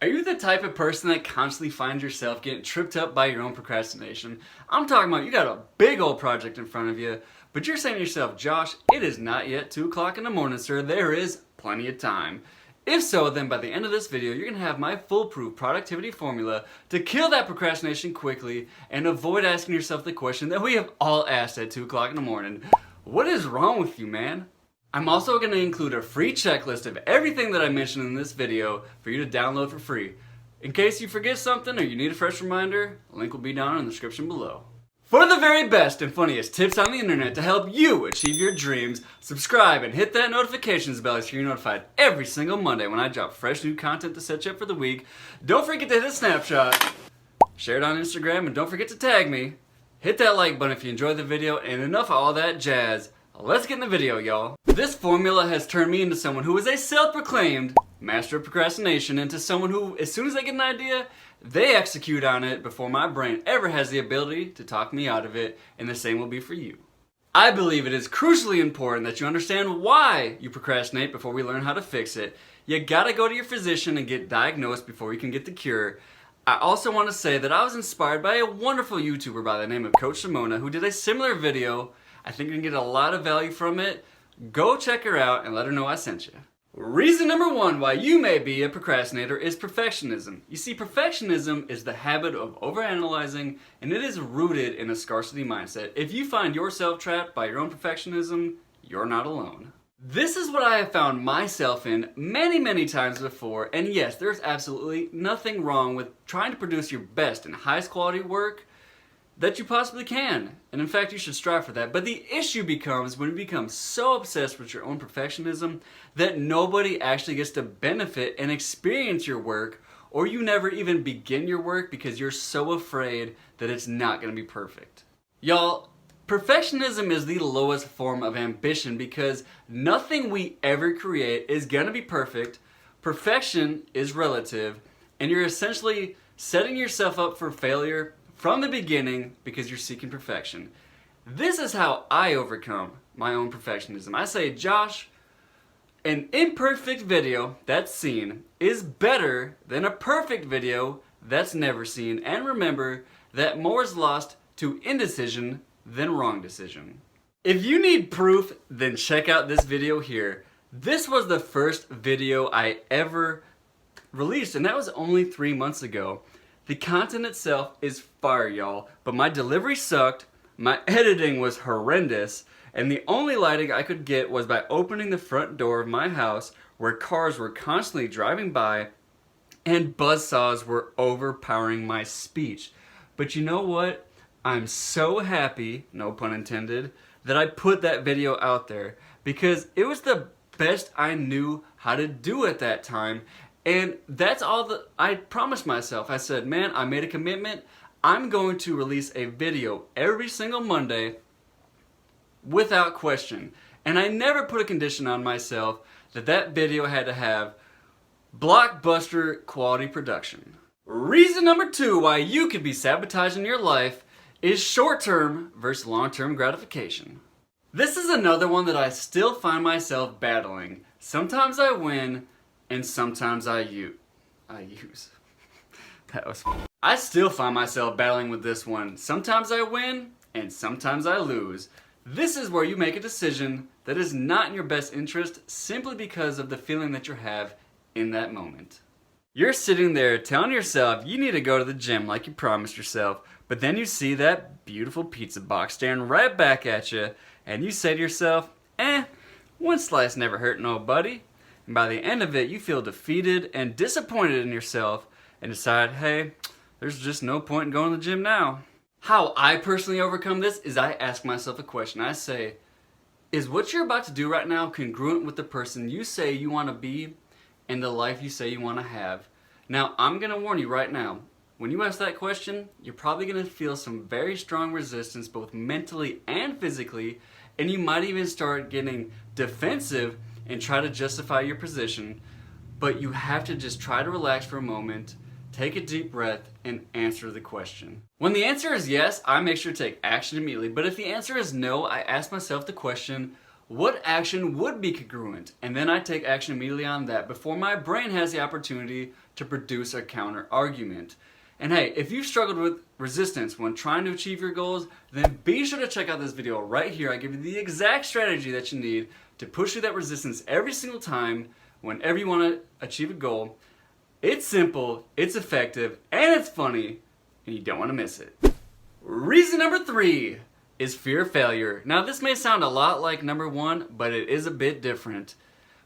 Are you the type of person that constantly finds yourself getting tripped up by your own procrastination? I'm talking about you got a big old project in front of you, but you're saying to yourself, Josh, it is not yet 2 o'clock in the morning, sir. There is plenty of time. If so, then by the end of this video, you're going to have my foolproof productivity formula to kill that procrastination quickly and avoid asking yourself the question that we have all asked at 2 o'clock in the morning. What is wrong with you, man? I'm also going to include a free checklist of everything that I mentioned in this video for you to download for free. In case you forget something or you need a fresh reminder, a link will be down in the description below. For the very best and funniest tips on the internet to help you achieve your dreams, subscribe and hit that notifications bell so you're notified every single Monday when I drop fresh new content to set you up for the week. Don't forget to hit a snapshot, share it on Instagram, and don't forget to tag me. Hit that like button if you enjoyed the video, and enough of all that jazz. Let's get in the video, y'all. This formula has turned me into someone who is a self-proclaimed master of procrastination, into someone who, as soon as they get an idea, they execute on it before my brain ever has the ability to talk me out of it, and the same will be for you. I believe it is crucially important that you understand why you procrastinate before we learn how to fix it. You gotta go to your physician and get diagnosed before you can get the cure. I also want to say that I was inspired by a wonderful YouTuber by the name of Coach Simona who did a similar video. I think you can get a lot of value from it. Go check her out and let her know I sent you. Reason number 1 why you may be a procrastinator is perfectionism. You see, perfectionism is the habit of overanalyzing, and it is rooted in a scarcity mindset. If you find yourself trapped by your own perfectionism, you're not alone. This is what I have found myself in many times before, and yes, there's absolutely nothing wrong with trying to produce your best and highest quality work that you possibly can. And in fact, you should strive for that. But the issue becomes when you become so obsessed with your own perfectionism that nobody actually gets to benefit and experience your work, or you never even begin your work because you're so afraid that it's not going to be perfect. Y'all, perfectionism is the lowest form of ambition because nothing we ever create is going to be perfect. Perfection is relative, and you're essentially setting yourself up for failure from the beginning because you're seeking perfection. This is how I overcome my own perfectionism. I say, Josh, an imperfect video that's seen is better than a perfect video that's never seen. And remember that more is lost to indecision than wrong decision. If you need proof, then check out this video here. This was the first video I ever released, and that was only 3 months ago. The content itself is fire, y'all, but my delivery sucked, my editing was horrendous, and the only lighting I could get was by opening the front door of my house where cars were constantly driving by and buzzsaws were overpowering my speech. But you know what? I'm so happy, no pun intended, that I put that video out there because it was the best I knew how to do at that time. And that's all that I promised myself. I said, man, I made a commitment. I'm going to release a video every single Monday without question. And I never put a condition on myself that that video had to have blockbuster quality production. Reason number 2 why you could be sabotaging your life is short-term versus long-term gratification. This is another one that I still find myself battling. Sometimes I win, and sometimes I use. That was fun. I still find myself battling with this one. Sometimes I win, and sometimes I lose. This is where you make a decision that is not in your best interest simply because of the feeling that you have in that moment. You're sitting there telling yourself you need to go to the gym like you promised yourself, but then you see that beautiful pizza box staring right back at you, and you say to yourself, one slice never hurt nobody. And by the end of it, you feel defeated and disappointed in yourself and decide, hey, there's just no point in going to the gym now. How I personally overcome this is I ask myself a question. I say, is what you're about to do right now congruent with the person you say you want to be and the life you say you want to have? Now, I'm going to warn you right now. When you ask that question, you're probably going to feel some very strong resistance both mentally and physically, and you might even start getting defensive and try to justify your position, but you have to just try to relax for a moment, take a deep breath, and answer the question. When the answer is yes, I make sure to take action immediately, but if the answer is no, I ask myself the question, what action would be congruent? And then I take action immediately on that before my brain has the opportunity to produce a counter argument. And hey, if you've struggled with resistance when trying to achieve your goals, then be sure to check out this video right here. I give you the exact strategy that you need to push through that resistance every single time whenever you want to achieve a goal. It's simple, it's effective, and it's funny, and you don't want to miss it. Reason number 3 is fear of failure. Now this may sound a lot like number 1, but it is a bit different.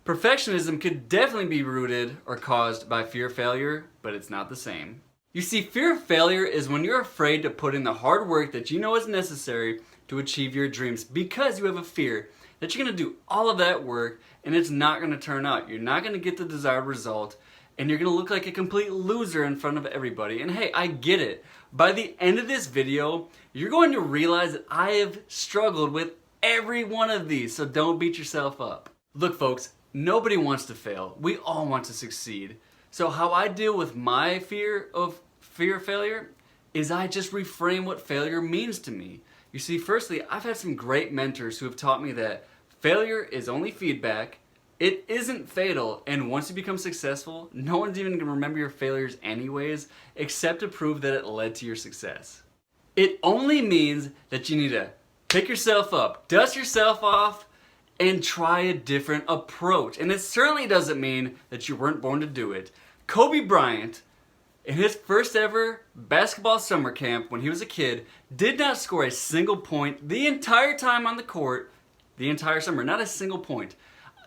Perfectionism could definitely be rooted or caused by fear of failure, but it's not the same. You see, fear of failure is when you're afraid to put in the hard work that you know is necessary to achieve your dreams because you have a fear that you're going to do all of that work and it's not going to turn out. You're not going to get the desired result and you're going to look like a complete loser in front of everybody. And hey, I get it. By the end of this video, you're going to realize that I have struggled with every one of these, so don't beat yourself up. Look folks, nobody wants to fail. We all want to succeed. So how I deal with my fear of failure is I just reframe what failure means to me. You see, firstly, I've had some great mentors who have taught me that failure is only feedback, it isn't fatal, and once you become successful, no one's even going to remember your failures anyways, except to prove that it led to your success. It only means that you need to pick yourself up, dust yourself off, and try a different approach. And it certainly doesn't mean that you weren't born to do it. Kobe Bryant, in his first ever basketball summer camp when he was a kid, did not score a single point the entire time on the court, the entire summer, not a single point.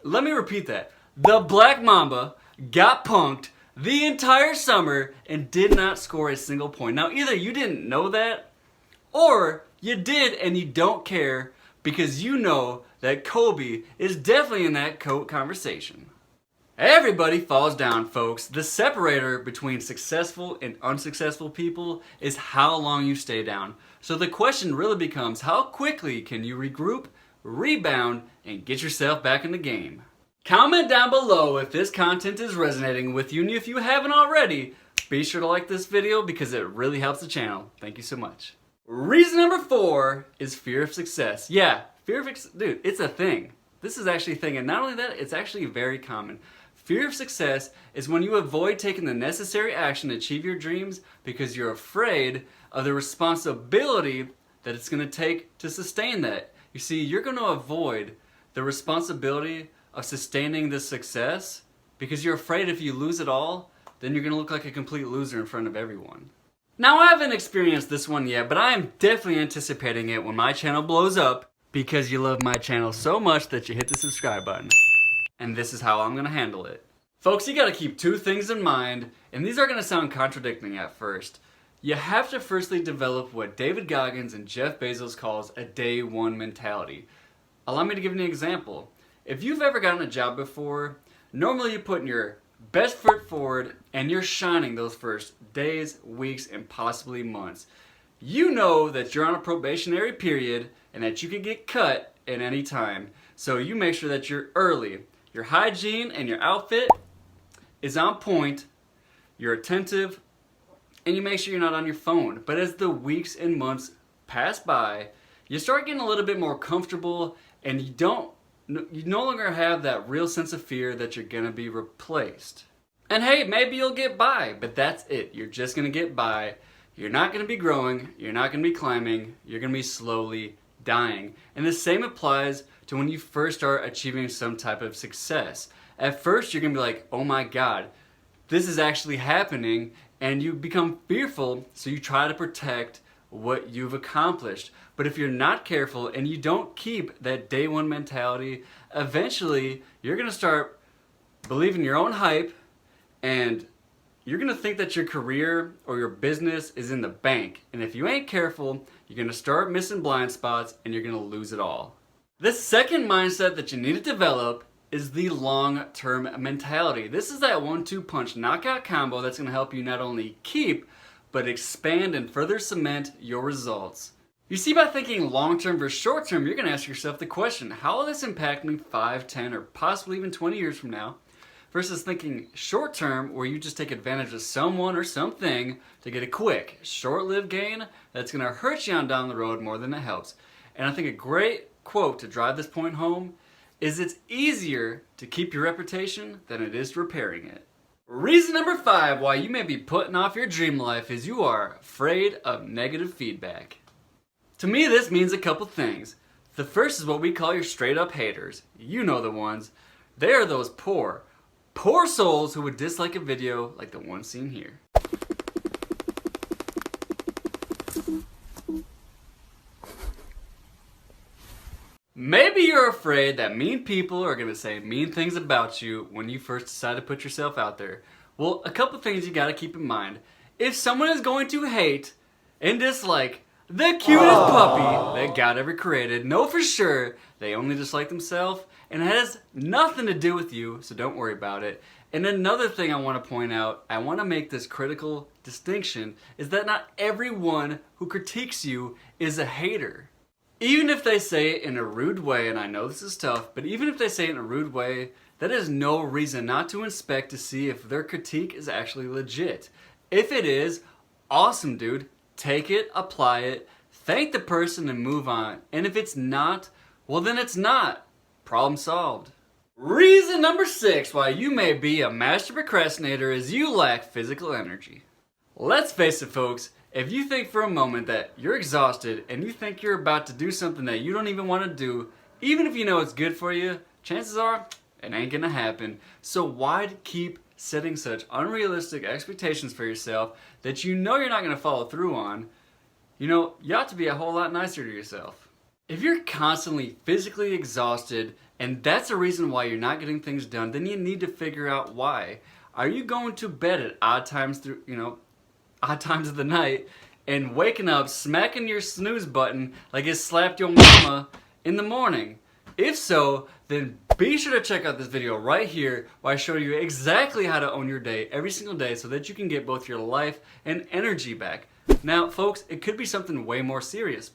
Let me repeat that. The Black Mamba got punked the entire summer and did not score a single point. Now either you didn't know that, or you did and you don't care because you know that Kobe is definitely in that conversation. Everybody falls down, folks. The separator between successful and unsuccessful people is how long you stay down. So the question really becomes, how quickly can you regroup, rebound, and get yourself back in the game? Comment down below if this content is resonating with you, and if you haven't already, be sure to like this video because it really helps the channel. Thank you so much. Reason number 4 is fear of success. Yeah, dude, it's a thing. This is actually a thing, and not only that, it's actually very common. Fear of success is when you avoid taking the necessary action to achieve your dreams because you're afraid of the responsibility that it's going to take to sustain that. You see, you're going to avoid the responsibility of sustaining this success because you're afraid if you lose it all, then you're going to look like a complete loser in front of everyone. Now, I haven't experienced this one yet, but I am definitely anticipating it when my channel blows up because you love my channel so much that you hit the subscribe button. And this is how I'm going to handle it. Folks, you got to keep 2 things in mind, and these are going to sound contradicting at first. You have to firstly develop what David Goggins and Jeff Bezos calls a day one mentality. Allow me to give you an example. If you've ever gotten a job before, normally you put your best foot forward and you're shining those first days, weeks, and possibly months. You know that you're on a probationary period and that you can get cut at any time. So you make sure that you're early. Your hygiene and your outfit is on point, you're attentive, and you make sure you're not on your phone. But as the weeks and months pass by, you start getting a little bit more comfortable and you no longer have that real sense of fear that you're gonna be replaced. And hey, maybe you'll get by, but that's it. You're just gonna get by. You're not gonna be growing, you're not gonna be climbing, you're gonna be slowly dying. And the same applies to when you first start achieving some type of success. At first, you're gonna be like, oh my God, this is actually happening, and you become fearful, so you try to protect what you've accomplished. But if you're not careful and you don't keep that day one mentality, eventually you're gonna start believing your own hype, and you're gonna think that your career or your business is in the bank. And if you ain't careful, you're gonna start missing blind spots and you're gonna lose it all. The second mindset that you need to develop is the long-term mentality. This is that 1-2 punch knockout combo that's gonna help you not only keep, but expand and further cement your results. You see, by thinking long-term versus short-term, you're gonna ask yourself the question, how will this impact me 5, 10, or possibly even 20 years from now? Versus thinking short-term, where you just take advantage of someone or something to get a quick, short-lived gain that's gonna hurt you on down the road more than it helps. And I think a great quote to drive this point home is it's easier to keep your reputation than it is repairing it. Reason number 5 why you may be putting off your dream life is you are afraid of negative feedback. To me, this means a couple things. The first is what we call your straight up haters. You know the ones. They are those poor souls who would dislike a video like the one seen here. Maybe you're afraid that mean people are going to say mean things about you when you first decide to put yourself out there. Well, a couple things you got to keep in mind. If someone is going to hate and dislike the cutest puppy that God ever created, know for sure they only dislike themselves and it has nothing to do with you, so don't worry about it. And another thing I want to point out, I want to make this critical distinction, is that not everyone who critiques you is a hater. Even if they say it in a rude way, and I know this is tough, but even if they say it in a rude way, that is no reason not to inspect to see if their critique is actually legit. If it is, awesome dude, take it, apply it, thank the person and move on. And if it's not, well then it's not. Problem solved. Reason number 6 why you may be a master procrastinator is you lack physical energy. Let's face it folks, if you think for a moment that you're exhausted and you think you're about to do something that you don't even want to do, even if you know it's good for you, chances are it ain't gonna happen. So why keep setting such unrealistic expectations for yourself that you know you're not gonna follow through on? You know, you ought to be a whole lot nicer to yourself. If you're constantly physically exhausted and that's the reason why you're not getting things done, then you need to figure out why. Are you going to bed at odd times of the night and waking up smacking your snooze button like it slapped your mama in the morning? If so, then be sure to check out this video right here where I show you exactly how to own your day every single day so that you can get both your life and energy back. Now folks, it could be something way more serious.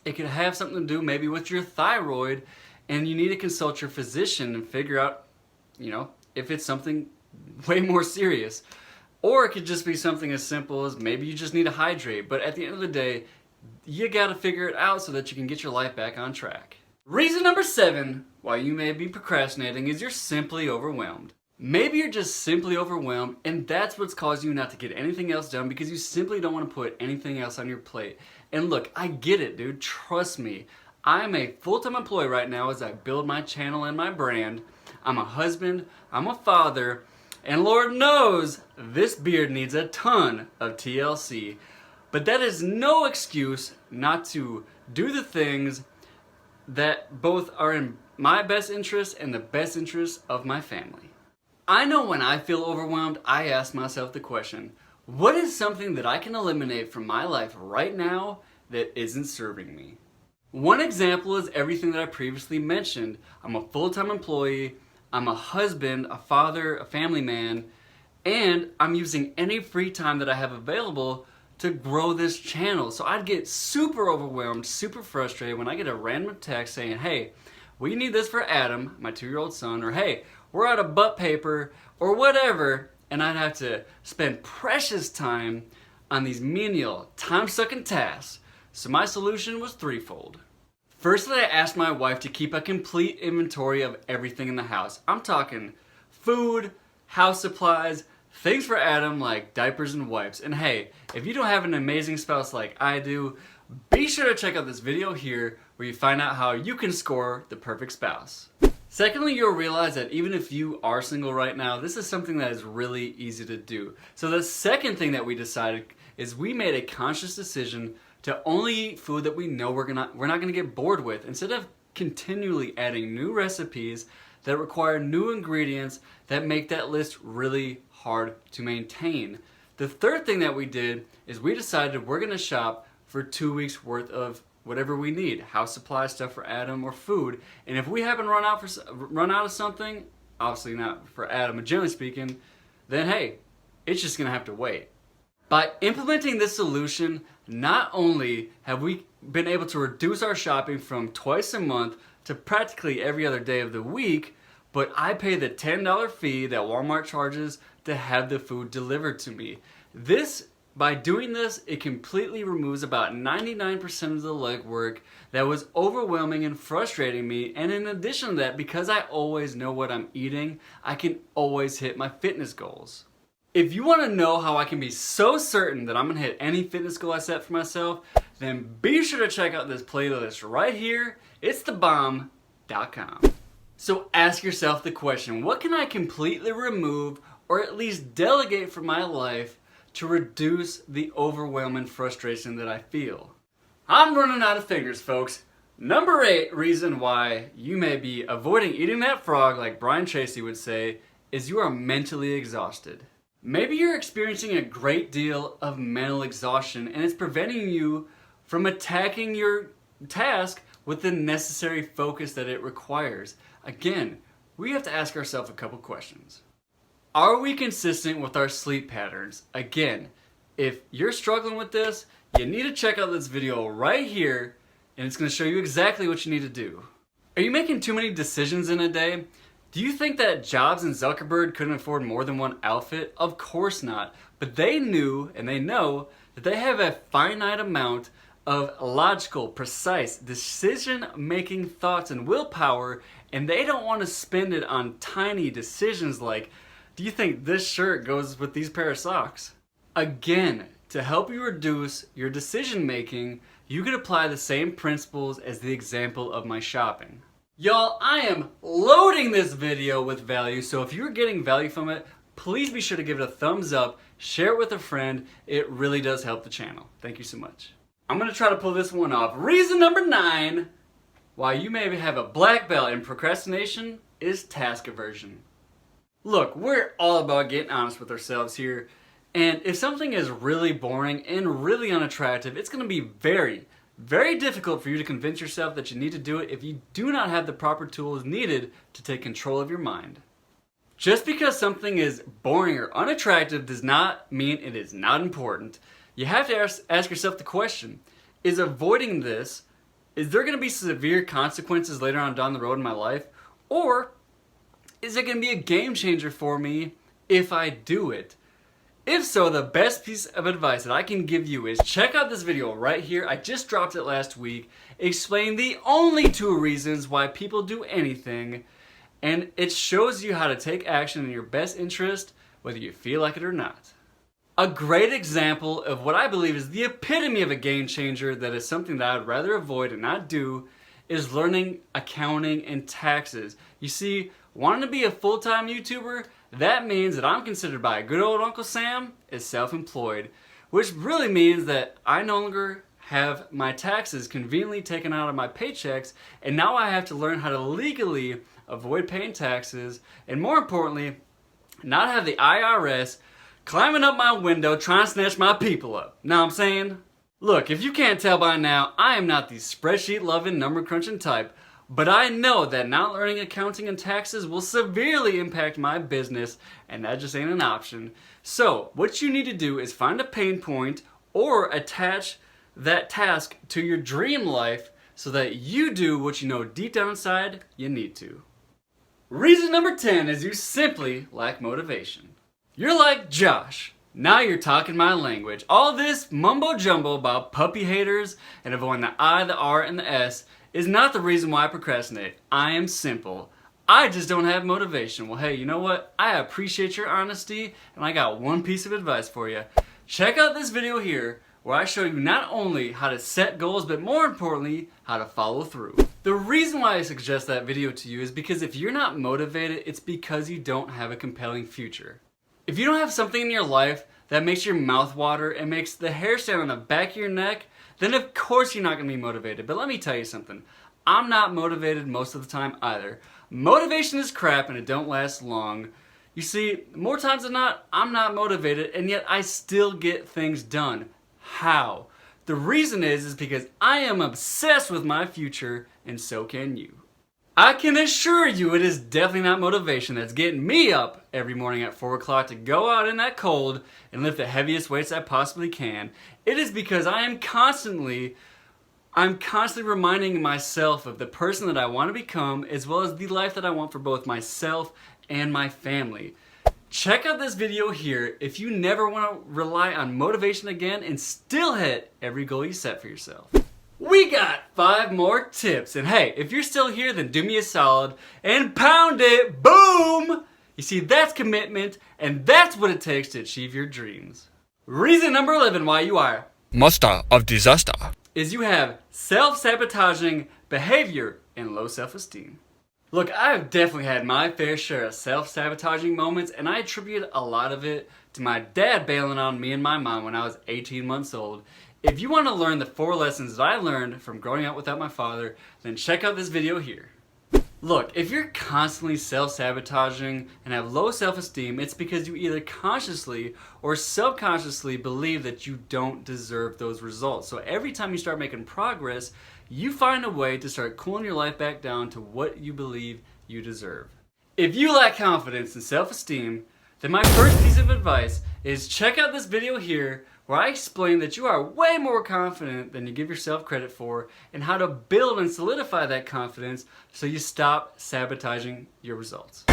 It could have something to do maybe with your thyroid and you need to consult your physician and figure out, if it's something way more serious. Or it could just be something as simple as maybe you just need to hydrate. But at the end of the day, you gotta figure it out so that you can get your life back on track. Reason number 7 why you may be procrastinating is you're simply overwhelmed. Maybe you're just simply overwhelmed and that's what's causing you not to get anything else done because you simply don't want to put anything else on your plate. And look, I get it, dude. Trust me. I'm a full-time employee right now as I build my channel and my brand. I'm a husband, I'm a father, and Lord knows this beard needs a ton of TLC. But that is no excuse not to do the things that both are in my best interest and the best interest of my family. I know when I feel overwhelmed, I ask myself the question, what is something that I can eliminate from my life right now that isn't serving me? One example is everything that I previously mentioned. I'm a full-time employee, I'm a husband, a father, a family man, and I'm using any free time that I have available to grow this channel. So I'd get super overwhelmed, super frustrated when I get a random text saying, hey, we need this for Adam, my 2-year-old son, or hey, we're out of butt paper, or whatever, and I'd have to spend precious time on these menial, time-sucking tasks. So my solution was threefold. Firstly, I asked my wife to keep a complete inventory of everything in the house. I'm talking food, house supplies, things for Adam like diapers and wipes. And hey, if you don't have an amazing spouse like I do, be sure to check out this video here where you find out how you can score the perfect spouse. Secondly, you'll realize that even if you are single right now, this is something that is really easy to do. So the second thing that we decided is we made a conscious decision to only eat food that we know we're not gonna get bored with, instead of continually adding new recipes that require new ingredients that make that list really hard to maintain. The third thing that we did is we decided we're gonna shop for 2 weeks worth of whatever we need, house supply stuff for Adam or food. And if we haven't run out of something, obviously not for Adam, but generally speaking, then hey, it's just gonna have to wait. By implementing this solution, not only have we been able to reduce our shopping from twice a month to practically every other day of the week, but I pay the $10 fee that Walmart charges to have the food delivered to me. This By doing this, it completely removes about 99% of the legwork that was overwhelming and frustrating me, and in addition to that, because I always know what I'm eating, I can always hit my fitness goals. If you want to know how I can be so certain that I'm going to hit any fitness goal I set for myself, then be sure to check out this playlist right here. It's thebomb.com. So ask yourself the question, what can I completely remove or at least delegate from my life to reduce the overwhelming frustration that I feel? I'm running out of fingers, folks. Number 8 reason why you may be avoiding eating that frog, like Brian Tracy would say, is you are mentally exhausted. Maybe you're experiencing a great deal of mental exhaustion and it's preventing you from attacking your task with the necessary focus that it requires. Again, we have to ask ourselves a couple questions. Are we consistent with our sleep patterns? Again, if you're struggling with this, you need to check out this video right here and it's going to show you exactly what you need to do. Are you making too many decisions in a day? Do you think that Jobs and Zuckerberg couldn't afford more than one outfit? Of course not. But they knew and they know that they have a finite amount of logical, precise, decision-making thoughts and willpower, and they don't want to spend it on tiny decisions like, do you think this shirt goes with these pair of socks? Again, to help you reduce your decision-making, you can apply the same principles as the example of my shopping. Y'all, I am loading this video with value, so if you're getting value from it, please be sure to give it a thumbs up, share it with a friend. It really does help the channel. Thank you so much. I'm going to try to pull this one off. Reason number 9 why you may have a black belt in procrastination is task aversion. Look, we're all about getting honest with ourselves here, and if something is really boring and really unattractive, it's going to be very difficult for you to convince yourself that you need to do it if you do not have the proper tools needed to take control of your mind. Just because something is boring or unattractive does not mean it is not important. You have to ask yourself the question, is avoiding this, is there going to be severe consequences later on down the road in my life? Or is it going to be a game changer for me if I do it? If so, the best piece of advice that I can give you is check out this video right here. I just dropped it last week, explaining the only 2 reasons why people do anything, and it shows you how to take action in your best interest, whether you feel like it or not. A great example of what I believe is the epitome of a game changer that is something that I would rather avoid and not do is learning accounting and taxes. You see, wanting to be a full-time YouTuber, that means that I'm considered by a good old Uncle Sam as self-employed, which really means that I no longer have my taxes conveniently taken out of my paychecks, and now I have to learn how to legally avoid paying taxes, and more importantly, not have the IRS climbing up my window trying to snatch my people up. Know what I'm saying? Look, if you can't tell by now, I am not the spreadsheet-loving, number-crunching type, but I know that not learning accounting and taxes will severely impact my business, and that just ain't an option. So, what you need to do is find a pain point or attach that task to your dream life so that you do what you know deep down inside you need to. Reason number 10 is you simply lack motivation. You're like, Josh, now you're talking my language. All this mumbo jumbo about puppy haters and avoiding the I, the R, and the S is not the reason why I procrastinate. I am simple. I just don't have motivation. Well, hey, you know what? I appreciate your honesty, and I got one piece of advice for you. Check out this video here where I show you not only how to set goals, but more importantly, how to follow through. The reason why I suggest that video to you is because if you're not motivated, it's because you don't have a compelling future. If you don't have something in your life that makes your mouth water and makes the hair stand on the back of your neck, then of course you're not going to be motivated. But let me tell you something. I'm not motivated most of the time either. Motivation is crap and it don't last long. You see, more times than not, I'm not motivated and yet I still get things done. How? The reason is because I am obsessed with my future and so can you. I can assure you it is definitely not motivation that's getting me up every morning at 4 o'clock to go out in that cold and lift the heaviest weights I possibly can. It is because I'm constantly reminding myself of the person that I want to become as well as the life that I want for both myself and my family. Check out this video here if you never want to rely on motivation again and still hit every goal you set for yourself. We got 5 more tips, and hey, if you're still here, then do me a solid and pound it, boom! You see, that's commitment, and that's what it takes to achieve your dreams. Reason number 11 why you are master of disaster is you have self-sabotaging behavior and low self-esteem. Look, I've definitely had my fair share of self-sabotaging moments, and I attribute a lot of it to my dad bailing on me and my mom when I was 18 months old. If you want to learn the 4 lessons that I learned from growing up without my father, then check out this video here. Look, if you're constantly self-sabotaging and have low self-esteem, it's because you either consciously or subconsciously believe that you don't deserve those results. So every time you start making progress, you find a way to start cooling your life back down to what you believe you deserve. If you lack confidence and self-esteem, then my first piece of advice is check out this video here where I explain that you are way more confident than you give yourself credit for and how to build and solidify that confidence so you stop sabotaging your results.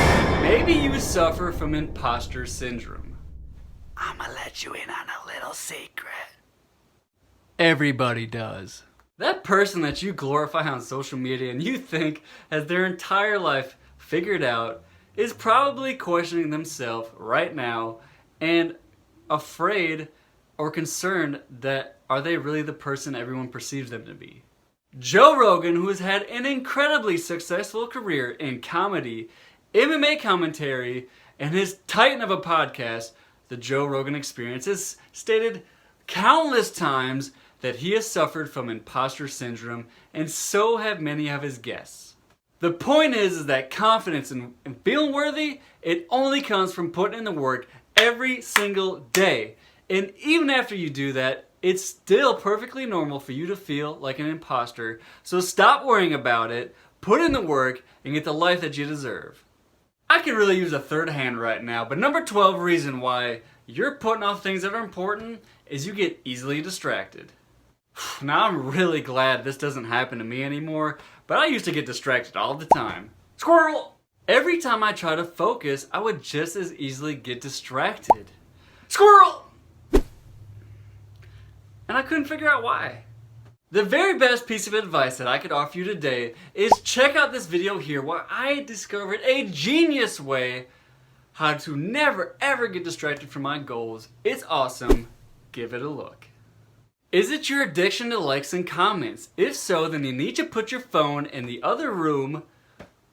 Maybe you suffer from imposter syndrome. I'ma let you in on a little secret. Everybody does. That person that you glorify on social media and you think has their entire life figured out is probably questioning themselves right now and afraid or concerned that are they really the person everyone perceives them to be. Joe Rogan, who has had an incredibly successful career in comedy, MMA commentary, and his titan of a podcast, The Joe Rogan Experience, has stated countless times that he has suffered from imposter syndrome, and so have many of his guests. The point is that confidence and feeling worthy, it only comes from putting in the work every single day. And even after you do that, it's still perfectly normal for you to feel like an imposter. So stop worrying about it, put in the work, and get the life that you deserve. I could really use a third hand right now, but number 12 reason why you're putting off things that are important is you get easily distracted. Now I'm really glad this doesn't happen to me anymore, but I used to get distracted all the time. Squirrel! Every time I try to focus, I would just as easily get distracted. Squirrel! And I couldn't figure out why. The very best piece of advice that I could offer you today is check out this video here where I discovered a genius way how to never ever get distracted from my goals. It's awesome. Give it a look. Is it your addiction to likes and comments? If so, then you need to put your phone in the other room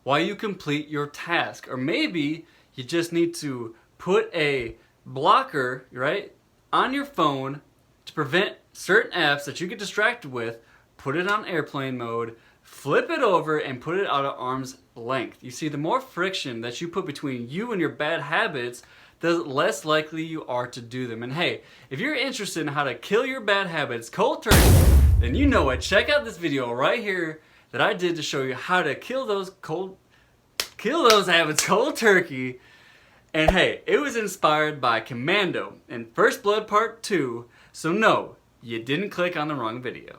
while you complete your task. Or maybe you just need to put a blocker, right, on your phone to prevent certain apps that you get distracted with. Put it on airplane mode, flip it over, and put it out at arm's length. You see, the more friction that you put between you and your bad habits, the less likely you are to do them. And hey, if you're interested in how to kill your bad habits cold turkey, then you know what, check out this video right here that I did to show you how to kill those habits cold turkey. And hey, it was inspired by Commando in First Blood Part 2, so no, you didn't click on the wrong video.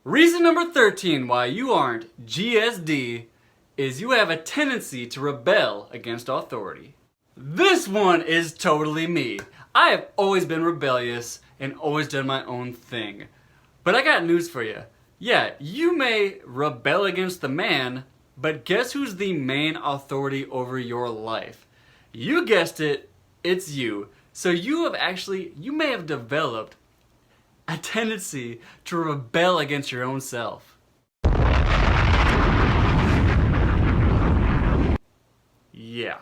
Reason number 13 why you aren't GSD is you have a tendency to rebel against authority. This one is totally me. I have always been rebellious and always done my own thing. But I got news for you. Yeah, you may rebel against the man, but guess who's the main authority over your life? You guessed it, it's you. So you may have developed a tendency to rebel against your own self. Yeah.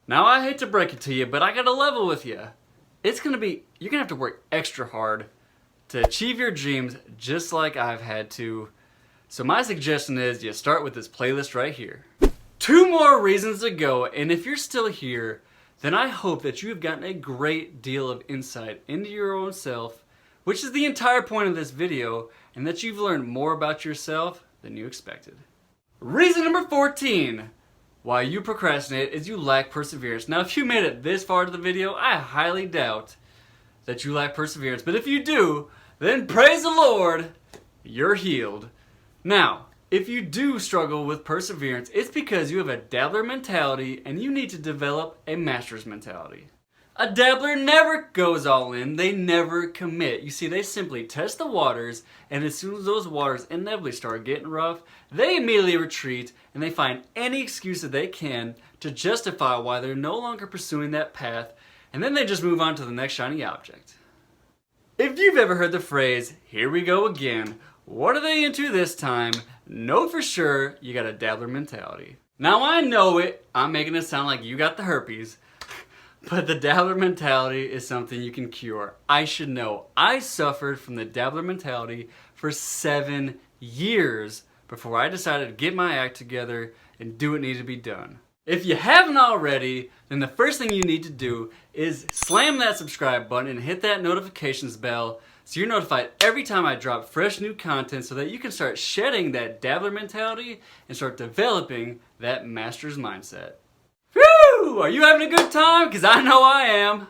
Now I hate to break it to you, but I gotta level with you. You're gonna have to work extra hard to achieve your dreams just like I've had to. So my suggestion is you start with this playlist right here. 2 more reasons to go, and if you're still here, then I hope that you have gotten a great deal of insight into your own self, which is the entire point of this video, and that you've learned more about yourself than you expected. Reason number 14. Why you procrastinate is you lack perseverance. Now, if you made it this far to the video, I highly doubt that you lack perseverance. But if you do, then praise the Lord, you're healed. Now, If you do struggle with perseverance, it's because you have a dabbler mentality and you need to develop a master's mentality. A dabbler never goes all in, they never commit. You see, they simply test the waters, and as soon as those waters inevitably start getting rough, they immediately retreat and they find any excuse that they can to justify why they're no longer pursuing that path, and then they just move on to the next shiny object. If you've ever heard the phrase, "here we go again," what are they into this time? Know for sure you got a dabbler mentality. Now I know it, I'm making it sound like you got the herpes, but the dabbler mentality is something you can cure. I should know. I suffered from the dabbler mentality for 7 years before I decided to get my act together and do what needed to be done. If you haven't already, then the first thing you need to do is slam that subscribe button and hit that notifications bell so you're notified every time I drop fresh new content so that you can start shedding that dabbler mentality and start developing that master's mindset. Whew! Are you having a good time? Because I know I am.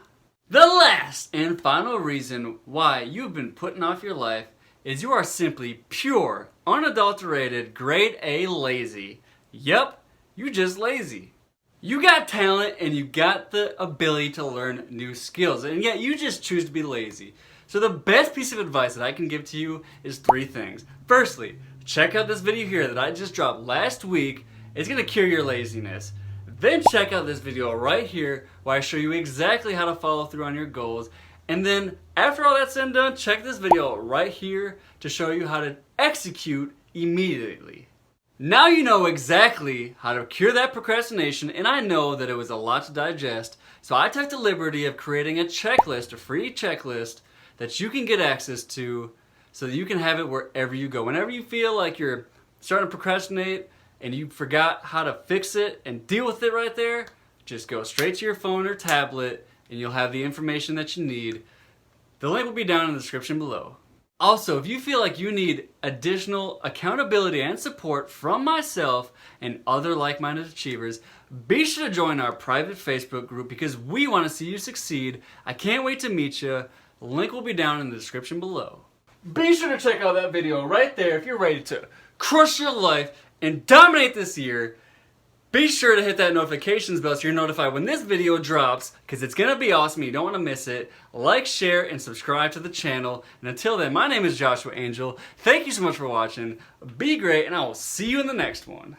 The last and final reason why you've been putting off your life is you are simply pure, unadulterated, grade A lazy. Yep, you just lazy. You got talent and you got the ability to learn new skills, and yet you just choose to be lazy. So the best piece of advice that I can give to you is 3 things. Firstly, check out this video here that I just dropped last week. It's going to cure your laziness. Then check out this video right here where I show you exactly how to follow through on your goals. And then after all that's said and done, check this video right here to show you how to execute immediately. Now you know exactly how to cure that procrastination, and I know that it was a lot to digest, so I took the liberty of creating a checklist, a free checklist that you can get access to so that you can have it wherever you go. Whenever you feel like you're starting to procrastinate and you forgot how to fix it and deal with it right there, just go straight to your phone or tablet and you'll have the information that you need. The link will be down in the description below. Also, if you feel like you need additional accountability and support from myself and other like-minded achievers, be sure to join our private Facebook group because we want to see you succeed. I can't wait to meet you. The link will be down in the description below. Be sure to check out that video right there if you're ready to crush your life and dominate this year. Be sure to hit that notifications bell so you're notified when this video drops because it's going to be awesome. You don't want to miss it. Like, share, and subscribe to the channel. And until then, my name is Joshua Angel. Thank you so much for watching. Be great, and I will see you in the next one.